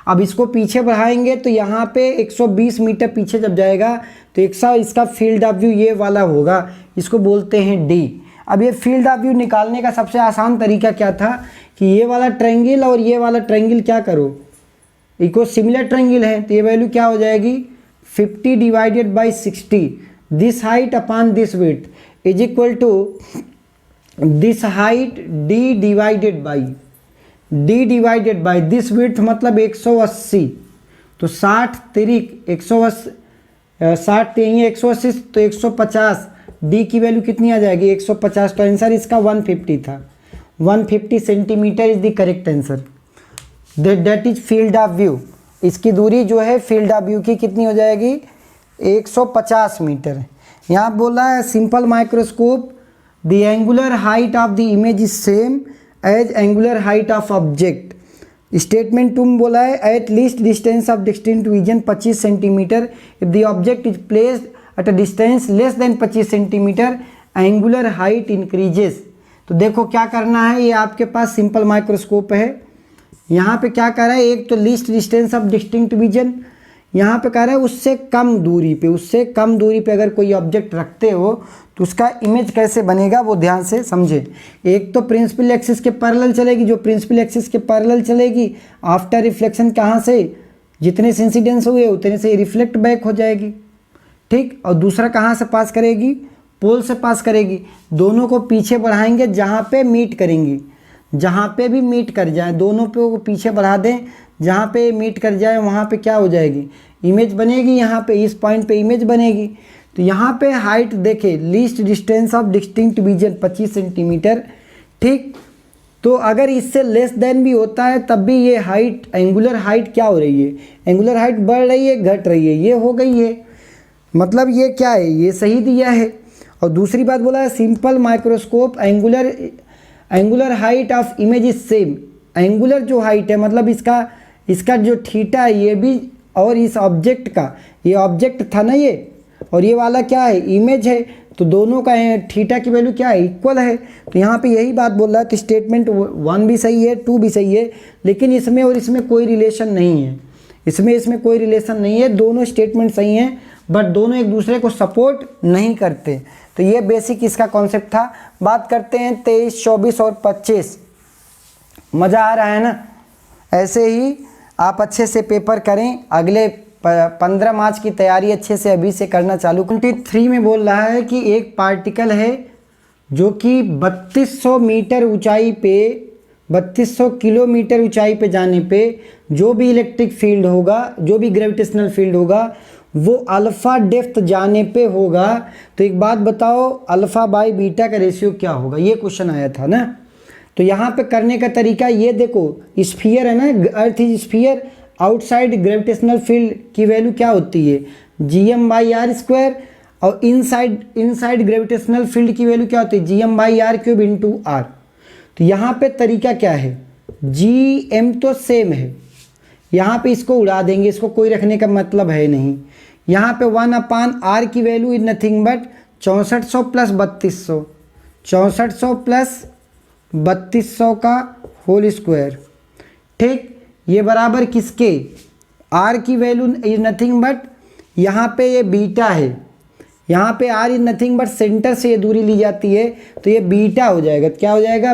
अब इसको पीछे बढ़ाएंगे तो यहाँ पे 120 मीटर पीछे जब जाएगा तो इसका फील्ड ऑफ व्यू ये वाला होगा, इसको बोलते हैं डी। अब ये फील्ड ऑफ व्यू निकालने का सबसे आसान तरीका क्या था कि ये वाला ट्रायंगल और ये वाला ट्रायंगल क्या करो, इको सिमिलर ट्रायंगल है, तो ये वैल्यू क्या हो जाएगी, 50 divided by 60, this height upon this width is equal to this height d divided by d divided by this width मतलब 180, तो 60 तिरिक 180, 60 तेई 180 तो 150, d की वैल्यू कितनी आ जाएगी 150। तो आंसर इसका 150 था, 150 centimetre is the correct answer. That is field of view. इसकी दूरी जो है फील्ड ऑफ व्यू की कितनी हो जाएगी 150 मीटर। यहाँ बोला है simple microscope the angular height of the image is same as angular height of object. Statement two में बोला है at least distance of distinct vision 25 centimetre if the object is placed at a distance less than 25 centimetre angular height increases. तो देखो क्या करना है, ये आपके पास सिंपल माइक्रोस्कोप है। यहाँ पे क्या कर रहा है, एक तो least distance of distinct vision, यहाँ पे कह रहा है उससे कम दूरी पे, उससे कम दूरी पे अगर कोई ऑब्जेक्ट रखते हो तो उसका इमेज कैसे बनेगा वो ध्यान से समझे। एक तो प्रिंसिपल एक्सिस के पैरेलल चलेगी, जो प्रिंसिपल एक्सिस के पैरेलल चलेगी आफ्टर रिफ्लेक्शन कहाँ से, जितने से इंसिडेंस हुए उतने से रिफ्लेक्ट बैक हो जाएगी, ठीक। और दूसरा कहाँ से पास करेगी, पोल से पास करेगी। दोनों को पीछे बढ़ाएंगे जहाँ पे मीट करेंगी, जहाँ पे भी मीट कर जाए दोनों पे को पीछे बढ़ा दें, जहाँ पे मीट कर जाए वहाँ पे क्या हो जाएगी इमेज बनेगी। यहाँ पे इस पॉइंट पे इमेज बनेगी। तो यहाँ पे हाइट देखे least distance of distinct vision 25 centimetre, ठीक। तो अगर इससे लेस देन भी होता है तब भी ये हाइट एंगुलर हाइट क्या हो रही है, एंगुलर हाइट बढ़ रही है घट रही है, ये हो गई है, मतलब ये क्या है ये सही दिया है। और दूसरी बात बोला है simple microscope angular height of image is same. Angular जो हाइट है मतलब इसका जो थीटा है ये भी, और इस ऑब्जेक्ट का, ये ऑब्जेक्ट था ना ये, और ये वाला क्या है इमेज है, तो दोनों का थीटा की वैल्यू क्या है इक्वल है। तो यहाँ पे यही बात बोल रहा है। तो स्टेटमेंट 1 भी सही है 2 भी सही है, लेकिन इसमें और इसमें कोई रिलेशन नहीं है, इसमें कोई रिलेशन नहीं है। दोनों स्टेटमेंट सही हैं बट दोनों एक दूसरे को सपोर्ट नहीं करते। तो ये बेसिक इसका कॉन्सेप्ट था। बात करते हैं 23, 24 और 25। मज़ा आ रहा है ना। ऐसे ही आप अच्छे से पेपर करें, अगले 15 मार्च की तैयारी अच्छे से अभी से करना चालू। 23 में बोल रहा है कि एक पार्टिकल है जो कि 3200 मीटर ऊंचाई पे, 3200 किलोमीटर ऊंचाई पे जाने पे जो भी इलेक्ट्रिक फील्ड होगा, जो भी ग्रेविटेशनल फील्ड होगा वो अल्फ़ा डेप्थ जाने पे होगा। तो एक बात बताओ अल्फ़ा बाई बीटा का रेशियो क्या होगा, ये क्वेश्चन आया था ना। तो यहाँ पे करने का तरीका ये देखो, स्फीयर है ना, earth is sphere, outside gravitational field की वैल्यू क्या होती है gm/r², और इनसाइड ग्रेविटेशनल फील्ड की वैल्यू क्या होती है gm/r³ इंटू r। तो यहाँ पे तरीका क्या है, gm तो सेम है, यहाँ पे इसको उड़ा देंगे, इसको कोई रखने का मतलब है नहीं। यहाँ पे 1/r की value is nothing but 6400 plus 3200, 6400 plus 3200 का होल स्क्वायर, ठीक। ये बराबर किसके, r की वैल्यू इज नथिंग बट, यहाँ पे ये बीटा है, यहाँ पे r is nothing but centre से ये दूरी ली जाती है तो ये बीटा हो जाएगा। क्या हो जाएगा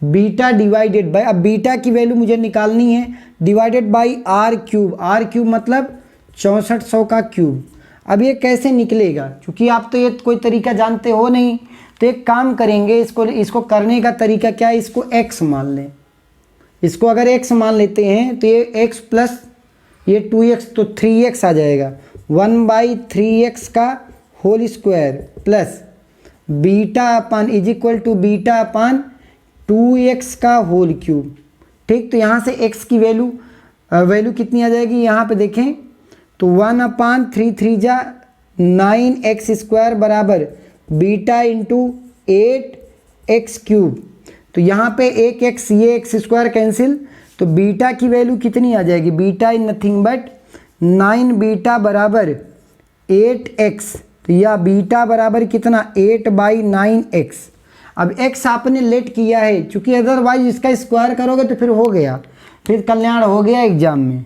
बीटा डिवाइडेड बाय, अब बीटा की वैल्यू मुझे निकालनी है, डिवाइडेड बाय r³ मतलब 6400 का क्यूब। अब ये कैसे निकलेगा, क्योंकि आप तो ये कोई तरीका जानते हो नहीं, तो एक काम करेंगे, इसको करने का तरीका क्या है, इसको x मान लें। इसको अगर x मान लेते हैं तो ये x प्लस ये 2x तो 3x आ जाएगा, 1/3x का whole square plus beta upon is equal to beta upon 2x का होल क्यूब, ठीक। तो यहाँ से x की वैल्यू कितनी आ जाएगी, यहाँ पे देखें तो 1/3 जा 9x² बराबर बीटा इंटू 8x³। तो यहाँ पे एक x, ये x² कैंसिल, तो बीटा की वैल्यू कितनी आ जाएगी, beta in nothing but 9 beta बराबर 8x, तो यह बीटा बराबर कितना 8/9x। अब x आपने लेट किया है, क्योंकि अदरवाइज इसका स्क्वायर करोगे तो फिर हो गया, फिर कल्याण हो गया एग्जाम में।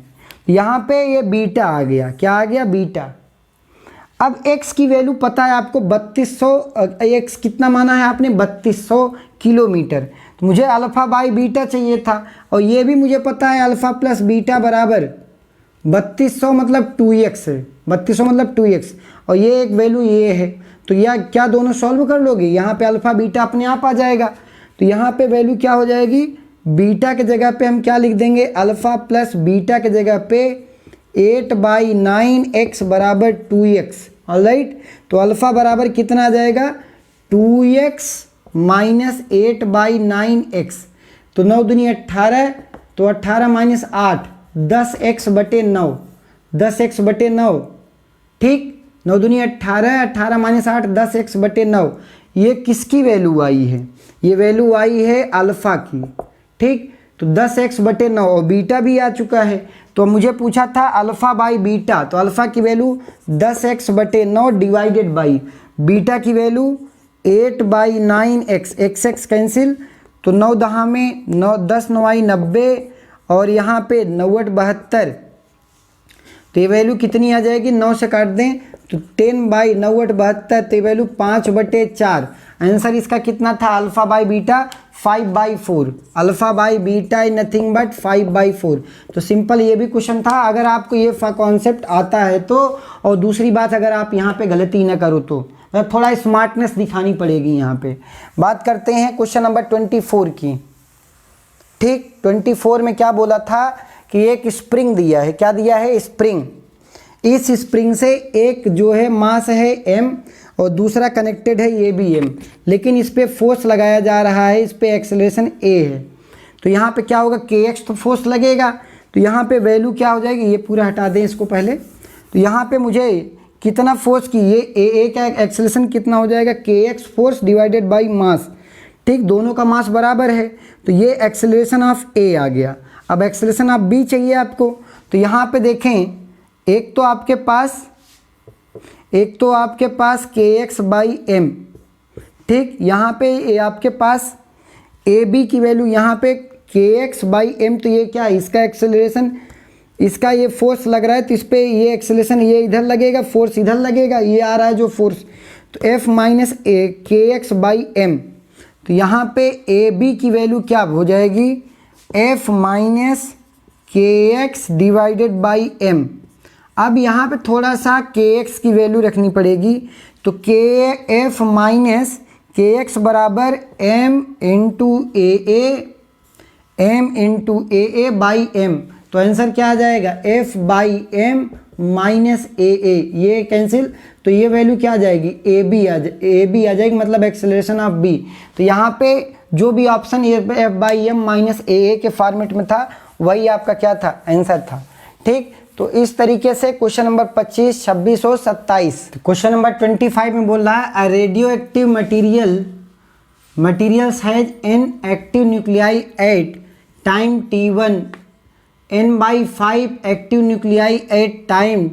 यहाँ पे ये बीटा आ गया, क्या आ गया बीटा। अब x की वैल्यू पता है आपको 3200, x कितना माना है आपने 3200 किलोमीटर, तो मुझे अल्फ़ा बाई बीटा चाहिए था, और ये भी मुझे पता है अल्फ़ा प्लस बीटा बराबर 3200 मतलब 2x है, 3200 मतलब 2x, और ये एक वैल्यू ये है। तो यह क्या दोनों सॉल्व कर लोगे, यहाँ पे अल्फ़ा बीटा अपने आप आ जाएगा, तो यहाँ पे वैल्यू क्या हो जाएगी बीटा के जगह पे हम क्या लिख देंगे, अल्फ़ा प्लस बीटा के जगह पे 8/9x बराबर 2x। ऑलराइट, तो अल्फ़ा बराबर कितना आ जाएगा, 2x माइनस 8/9x। तो 9 दूनी 18, तो 18 माइनस 8 10x/9, 10x/9। ठीक, 9 दूनी 18, 18 माइनस 8 10x/9। ये किसकी वैल्यू आई है, ये वैल्यू आई है अल्फ़ा की। ठीक, तो 10x/9 और बीटा भी आ चुका है। तो मुझे पूछा था अल्फ़ा बाई बीटा, तो अल्फ़ा की value 10x/9 divided by beta की वैल्यू 8/9x, x कैंसिल, तो 9 दहा में 9, 10 9 90 और यहाँ पे 9/72। तो ये वैल्यू कितनी आ जाएगी, 9 से काट दें तो 10/9/72, तो ये वैल्यू 5/4। आंसर इसका कितना था, alpha by beta 5/4। Alpha by beta is nothing but 5/4। तो सिंपल ये भी क्वेश्चन था, अगर आपको ये कॉन्सेप्ट आता है तो। और दूसरी बात, अगर आप यहाँ पे गलती ना करो तो थोड़ा स्मार्टनेस दिखानी पड़ेगी यहाँ पे। बात करते हैं क्वेश्चन नंबर 24 की। ठीक, 24 में क्या बोला था कि एक स्प्रिंग दिया है, क्या दिया है, स्प्रिंग। इस स्प्रिंग से एक जो है मास है m और दूसरा कनेक्टेड है ये भी m, लेकिन इस पर फोर्स लगाया जा रहा है, इस पर एक्सेलरेशन a है। तो यहाँ पे क्या होगा, kx तो फोर्स लगेगा, तो यहाँ पे वैल्यू क्या हो जाएगी, ये पूरा हटा दें इसको पहले। तो यहाँ पे मुझे कितना फोर्स की, ये a का एक्सेलरेशन कितना हो जाएगा, kx force divided by mass. ठीक, दोनों का मास बराबर है, तो ये एक्सेलरेशन ऑफ a आ गया। अब एक्सेलरेशन ऑफ b चाहिए आपको, तो यहाँ पे देखें, एक तो आपके पास kx/m। ठीक, यहाँ पे आपके पास ab की वैल्यू यहाँ पे kx/m, तो ये क्या है, इसका एक्सेलरेशन, इसका ये फोर्स लग रहा है, तो इस पर ये एक्सेलरेशन ये इधर लगेगा, फोर्स इधर लगेगा, ये आ रहा है जो फोर्स, तो f माइनस kx/m। तो यहाँ पे ab की वैल्यू क्या हो जाएगी, f minus kx divided by m। अब यहाँ पे थोड़ा सा kx की वैल्यू रखनी पड़ेगी, तो f माइनस kx बराबर m into a by m। तो आंसर क्या आ जाएगा, f बाई m माइनस ये कैंसिल, तो ये वैल्यू क्या आ जाएगी, ab आ जाएगी, मतलब एक्सेलरेशन ऑफ b। तो यहाँ पे जो भी option f by M minus K format में था वही आपका क्या था, आंसर था। ठीक, तो इस तरीके से क्वेश्चन नंबर 25, 26 और 27। क्वेश्चन नंबर 25 में बोल रहा है, a radio active materials has N active nuclei at time t1, n/5 active nuclei at time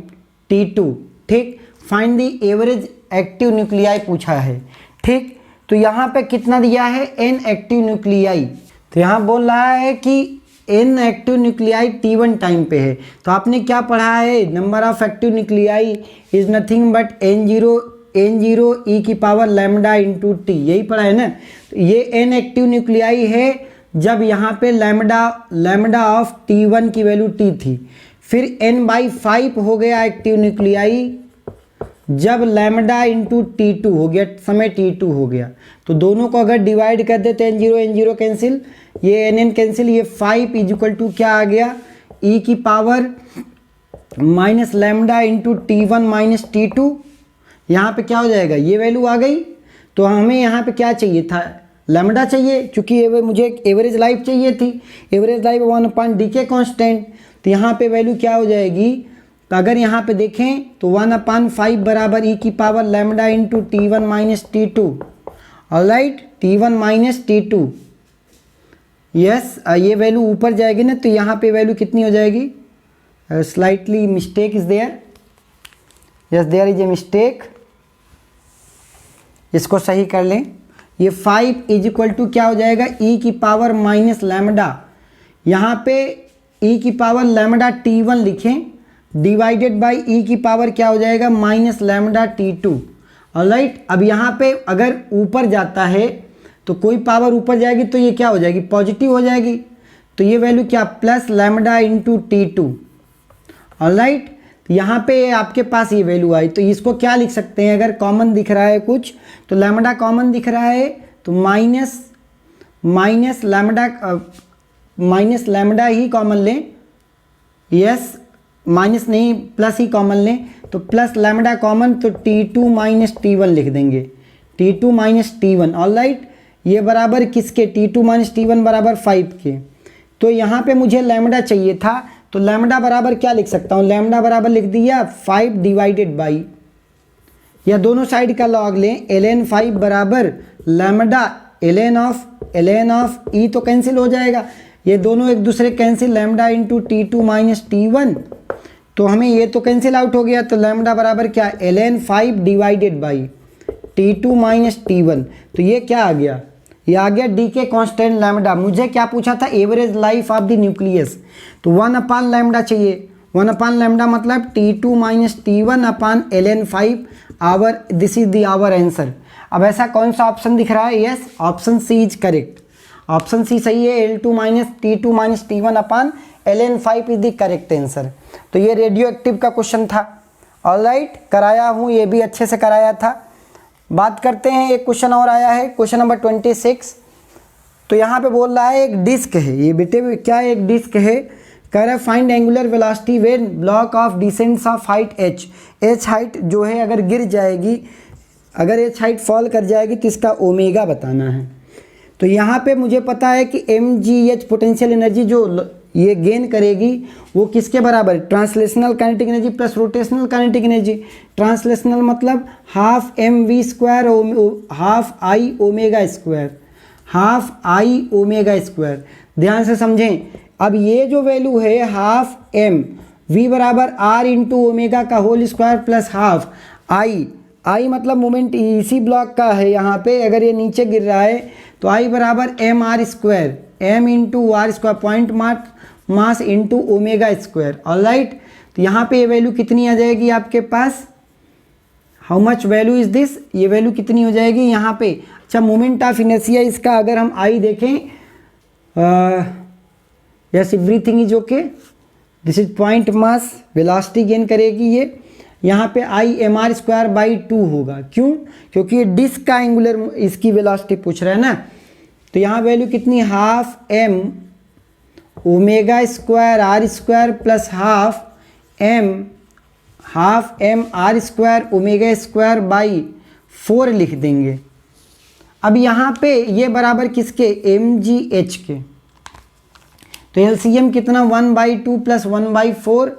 t2। ठीक, find the average active nuclei पूछा है। ठीक, तो यहाँ पे कितना दिया है, n एक्टिव न्यूक्लियाई। तो यहाँ बोल रहा है कि n active nuclei t1 time पे है। तो आपने क्या पढ़ा है, number of active nuclei is nothing but n0 e की पावर लैम्डा इंटू टी, यही पढ़ा है ना। तो ये n एक्टिव न्यूक्लियाई है जब यहाँ पे लैम्डा ऑफ t1 की वैल्यू t थी। फिर n/5 हो गया एक्टिव न्यूक्लियाई जब लैम्डा इंटू t2 हो गया, समय t2 हो गया। तो दोनों को अगर डिवाइड कर दे तो n0 कैंसिल, ये n कैंसिल, ये 5 इज इक्वल टू क्या आ गया, e की power minus lambda into t1 minus t2। यहाँ पे क्या हो जाएगा, ये वैल्यू आ गई। तो हमें यहाँ पे क्या चाहिए था, लैम्डा चाहिए, चूँकि मुझे एवरेज लाइफ चाहिए थी, एवरेज लाइफ 1/dk कांस्टेंट। तो यहाँ पे वैल्यू क्या हो जाएगी, तो अगर यहाँ पे देखें तो 1/5 बराबर e की power lambda into t1 minus t2। Alright, t1 minus t2, yes, ये वैल्यू ऊपर जाएगी ना, तो यहाँ पे वैल्यू कितनी हो जाएगी, slightly mistake is there, yes there is a mistake, इसको सही कर लें। ये 5 इज इक्वल टू क्या हो जाएगा, e की पावर माइनस लैम्डा, यहाँ पे e की पावर लैम्डा t1 लिखें डिवाइडेड बाई e की पावर क्या हो जाएगा, माइनस लैम्डा t2। ऑलराइट, अब यहाँ पे अगर ऊपर जाता है तो कोई पावर ऊपर जाएगी तो ये क्या हो जाएगी, पॉजिटिव हो जाएगी। तो ये वैल्यू क्या, plus lambda into t2। Alright, तो यहाँ पे आपके पास ये वैल्यू आई, तो इसको क्या लिख सकते हैं, अगर कॉमन दिख रहा है कुछ तो लैम्डा कॉमन दिख रहा है, तो माइनस लैम्डा माइनस लैम्डा ही कॉमन लें, यस माइनस नहीं प्लस ही कॉमन लें, तो प्लस लैम्डा कॉमन, तो T2 माइनस T1 लिख देंगे, T2 माइनस T1 ऑलराइट। ये बराबर किसके, T2 माइनस T1 बराबर 5 के। तो यहाँ पे मुझे लैम्डा चाहिए था, तो लैम्डा बराबर क्या लिख सकता हूँ, लैम्डा बराबर लिख दिया 5 डिवाइडेड बाई, या दोनों साइड का लॉग लें, ln 5 बराबर लैम्डा ln ऑफ ई तो कैंसिल हो जाएगा, ये दोनों एक दूसरे cancel, lambda into T2 minus T1, तो हमें ये तो कैंसिल आउट हो गया, तो लैम्डा बराबर क्या, ln 5 divided by T2 minus T1, तो ये क्या आ गया, ये आ गया डी के कॉन्स्टेंट लैम्डा। मुझे क्या पूछा था, average life of the nucleus, तो 1 अपान लैम्डा चाहिए, 1 अपान लैम्डा मतलब T2 minus T1 upon ln 5 hour, this is the our answer. अब ऐसा कौन सा ऑप्शन दिख रहा है, yes option C is correct, option C सही है, L2 minus T2 minus T1 upon ln 5 is the correct answer. तो ये रेडियो एक्टिव का क्वेश्चन था, ऑलराइट कराया हूँ, ये भी अच्छे से कराया था। बात करते हैं, एक क्वेश्चन और आया है, क्वेश्चन नंबर 26। तो यहाँ पे बोल रहा है एक डिस्क है, ये बेटे क्या है, एक डिस्क है, कह रहा है find angular velocity when block of descents of height h height जो है अगर गिर जाएगी, अगर h हाइट फॉल कर जाएगी तो इसका ओमेगा बताना है। तो यहाँ पे मुझे पता है कि mgh पोटेंशियल एनर्जी जो ये गेन करेगी वो किसके बराबर, translational kinetic energy plus rotational kinetic energy. Translational मतलब half mv square half I omega square, half I omega square. ध्यान से समझें, अब ये जो वैल्यू है हाफ m v बराबर r इंटू ओमेगा का whole square plus half I मतलब मोमेंट इसी ब्लॉक का है, यहाँ पे अगर ये नीचे गिर रहा है तो आई बराबर M R square, M into R square, point mass into omega square, alright. तो यहाँ पे ये वैल्यू कितनी आ जाएगी आपके पास, how much value is this, ये वैल्यू कितनी हो जाएगी यहाँ पे। अच्छा मोमेंट ऑफ इनर्शिया इसका अगर हम आई देखें, yes everything is okay, this is point mass, velocity gain करेगी ये, यहाँ पे I M R square by 2 होगा, क्यों, क्योंकि ये डिस्क का एंगुलर इसकी वेलोसिटी पूछ रहा है ना। तो यहाँ वैल्यू कितनी, half M omega square R square plus half M R square omega square by 4 लिख देंगे। अब यहाँ पे ये बराबर किसके, एम जी एच के, तो एलसीएम कितना 1/2 प्लस 1/4,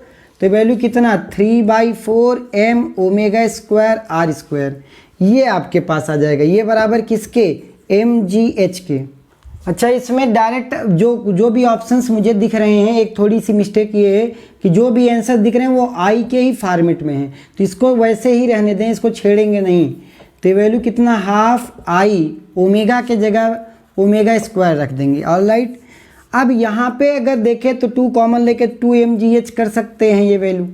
तो वैल्यू कितना 3/4 M omega square R square, ये आपके पास आ जाएगा, ये बराबर किसके, एम जी एच के। अच्छा इसमें डायरेक्ट जो भी ऑप्शंस मुझे दिख रहे हैं, एक थोड़ी सी मिस्टेक ये है कि जो भी आंसर दिख रहे हैं वो आई के ही फॉर्मेट में है, तो इसको वैसे ही रहने दें, इसको छेड़ेंगे नहीं। तो वैल्यू कितना, हाफ आई ओमेगा के जगह ओमेगा स्क्वायर रख देंगे, ऑलराइट। अब यहाँ पे अगर देखें तो 2 कॉमन लेके 2 mgh कर सकते हैं ये वैल्यू,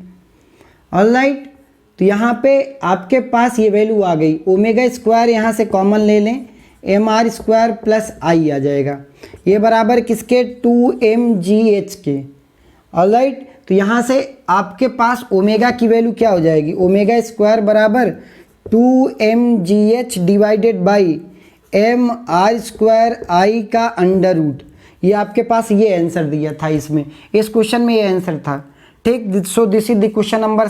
ऑलराइट। तो यहाँ पे आपके पास ये वैल्यू आ गई, ओमेगा स्क्वायर यहाँ से कॉमन ले लें, एम आर स्क्वायर प्लस आई आ जाएगा, ये बराबर किसके 2 mgh के, ऑलराइट। तो यहाँ से आपके पास ओमेगा की वैल्यू क्या हो जाएगी, ओमेगा स्क्वायर बराबर 2 mgh divided by M R square I का अंडर रूट, ये आपके पास ये आंसर दिया था, इसमें इस क्वेश्चन में ये आंसर था, ठीक। So this is the question number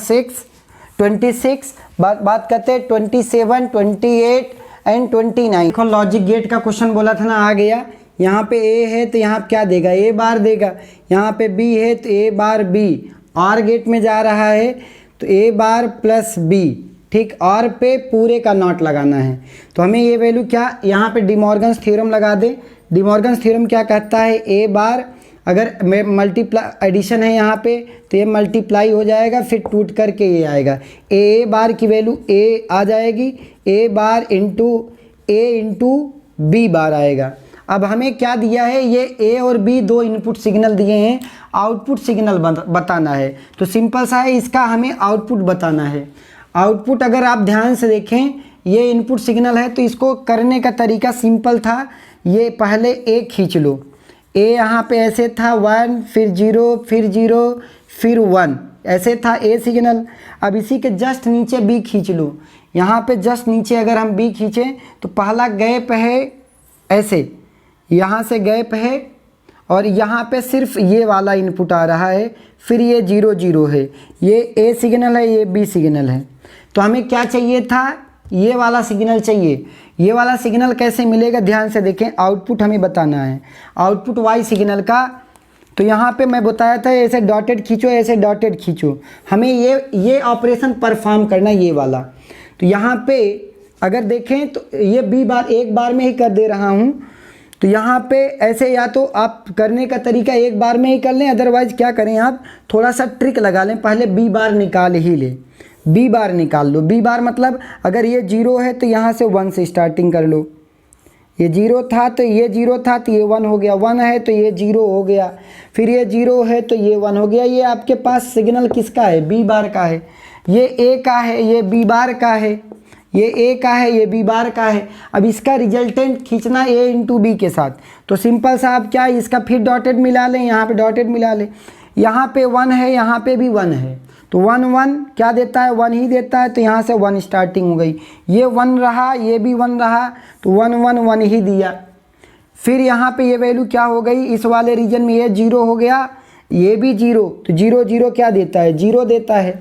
26। बात करते हैं 27, 28 एंड 29। देखो लॉजिक गेट का क्वेश्चन बोला था ना, आ गया। यहाँ पे ए है तो यहाँ क्या देगा, ए बार देगा, यहाँ पे बी है तो ए बार बी, और गेट में जा रहा है तो ए बार प्लस बी, ठीक, और पे पूरे का नॉट लगाना है। तो हमें ये वैल्यू क्या, यहाँ पे डिमॉर्गन्स थ्योरम लगा दे। डिमॉर्गन्स थ्योरम क्या कहता है, ए बार अगर मल्टीप्लाई एडिशन है यहाँ पे तो ये मल्टीप्लाई हो जाएगा, फिर टूट करके ये आएगा, ए बार की वैल्यू ए आ जाएगी, ए बार इंटू बी बार आएगा। अब हमें क्या दिया है, ये ए और बी 2 इनपुट सिग्नल दिए हैं, आउटपुट सिग्नल बताना है। तो सिंपल सा है, इसका हमें आउटपुट बताना है। आउटपुट अगर आप ध्यान से देखें, ये इनपुट सिग्नल है, तो इसको करने का तरीका सिंपल था, ये पहले ए खींच लो, ए यहाँ पे ऐसे था 1 फिर 0 फिर 0 फिर 1, ऐसे था ए सिग्नल। अब इसी के जस्ट नीचे बी खींच लो, यहाँ पे जस्ट नीचे अगर हम बी खींचें तो पहला गैप है ऐसे, यहाँ से गैप है और यहाँ पे सिर्फ ये वाला इनपुट आ रहा है, फिर ये 0 0 है, ये ए सिग्नल है, ये बी सिग्नल है। तो हमें क्या चाहिए था, ये वाला सिग्नल चाहिए। ये वाला सिग्नल कैसे मिलेगा, ध्यान से देखें, आउटपुट हमें बताना है, आउटपुट वाई सिग्नल का। तो यहाँ पे मैं बताया था ऐसे डॉटेड खींचो, ऐसे डॉटेड खींचो, हमें ये ऑपरेशन परफॉर्म करना, ये वाला। तो यहाँ पे अगर देखें तो ये बी बार एक बार में ही कर दे रहा हूँ। तो यहाँ पे ऐसे या तो आप करने का तरीका एक बार में ही कर लें, अदरवाइज़ क्या करें आप थोड़ा सा ट्रिक लगा लें, पहले बी बार निकाल ही ले, बी बार निकाल लो। बी बार मतलब अगर ये 0 है तो यहाँ से 1 से स्टार्टिंग कर लो, ये 0 था तो ये 0 था तो ये 1 हो गया, 1 है तो ये 0 हो गया, फिर ये 0 है तो ये 1 हो गया। ये आपके पास सिग्नल किसका है, बी बार का है, ये ए का है, ये बी बार का है, ये ए का है, ये बी बार का है। अब इसका रिजल्टेंट खींचना ए इंटू बी के साथ, तो सिंपल सा आप क्या, इसका फिर डॉटेड मिला लें, यहाँ पे डॉटेड मिला लें, यहाँ पे 1 है, यहाँ पे भी 1 है, तो 1 1 क्या देता है, 1 ही देता है, तो यहाँ से 1 स्टार्टिंग हो गई, ये 1 रहा, ये भी 1 रहा, तो 1 1 1 ही दिया। फिर यहाँ पे ये वैल्यू क्या हो गई, इस वाले रीजन में ये 0 हो गया, ये भी 0, तो 0 0 क्या देता है, 0 देता है,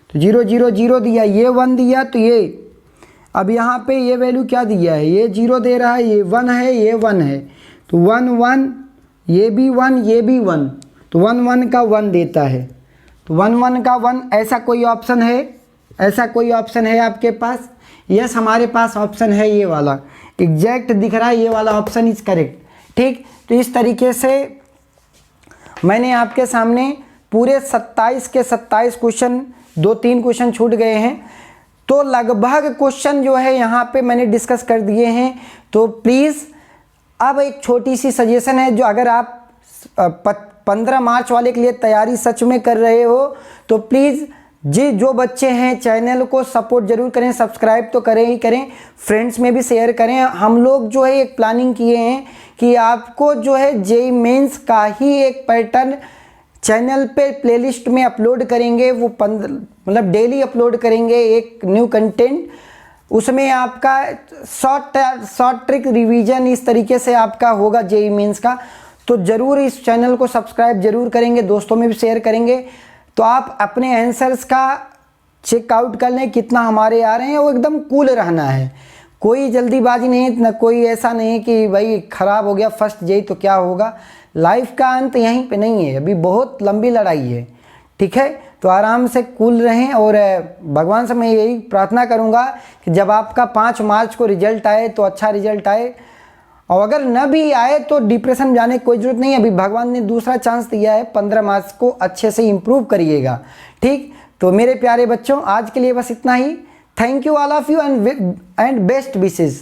तो 0 0 0 दिया, ये 1 दिया, तो ये अब यहाँ पे ये वैल्यू क्या दिया है, ये 0 दे रहा है, ये 1 है, ये 1 है, तो 1 1, ये भी 1, ये भी 1, तो 1 1 का 1 देता है, तो 1 1 का 1। ऐसा कोई ऑप्शन है, ऐसा कोई ऑप्शन है आपके पास? यस, हमारे पास ऑप्शन है ये वाला, एग्जैक्ट दिख रहा है, ये वाला ऑप्शन इज करेक्ट। ठीक, तो इस तरीके से मैंने आपके सामने पूरे 27 के 27 क्वेश्चन, 2-3 क्वेश्चन छूट गए हैं, तो लगभग क्वेश्चन जो है यहाँ पे मैंने डिस्कस कर दिए हैं। तो प्लीज़ अब एक छोटी सी सजेशन है, जो अगर आप 15 मार्च वाले के लिए तैयारी सच में कर रहे हो तो प्लीज़ जो बच्चे हैं चैनल को सपोर्ट जरूर करें, सब्सक्राइब तो करें ही करें, फ्रेंड्स में भी शेयर करें। हम लोग जो है एक प्लानिंग किए हैं कि आपको जो है जेईई मेंस का ही एक पैटर्न चैनल पे प्लेलिस्ट में अपलोड करेंगे, वो मतलब डेली अपलोड करेंगे एक न्यू कंटेंट, उसमें आपका शॉर्ट ट्रिक रिवीजन इस तरीके से आपका होगा जेईई मेंस का। तो ज़रूर इस चैनल को सब्सक्राइब जरूर करेंगे, दोस्तों में भी शेयर करेंगे, तो आप अपने आंसर्स का चेकआउट कर लें कितना हमारे आ रहे हैं। वो एकदम कूल रहना है, कोई जल्दीबाजी नहीं, ना कोई ऐसा नहीं कि भाई ख़राब हो गया फर्स्ट जेईई तो क्या होगा। लाइफ का अंत यहीं पे नहीं है, अभी बहुत लंबी लड़ाई है। ठीक है, तो आराम से कूल रहें, और भगवान से मैं यही प्रार्थना करूंगा कि जब आपका 5 मार्च को रिजल्ट आए तो अच्छा रिजल्ट आए, और अगर न भी आए तो डिप्रेशन जाने की कोई ज़रूरत नहीं है, अभी भगवान ने दूसरा चांस दिया है, 15 मार्च को अच्छे से इम्प्रूव करिएगा। ठीक, तो मेरे प्यारे बच्चों आज के लिए बस इतना ही। Thank you all of you and best wishes.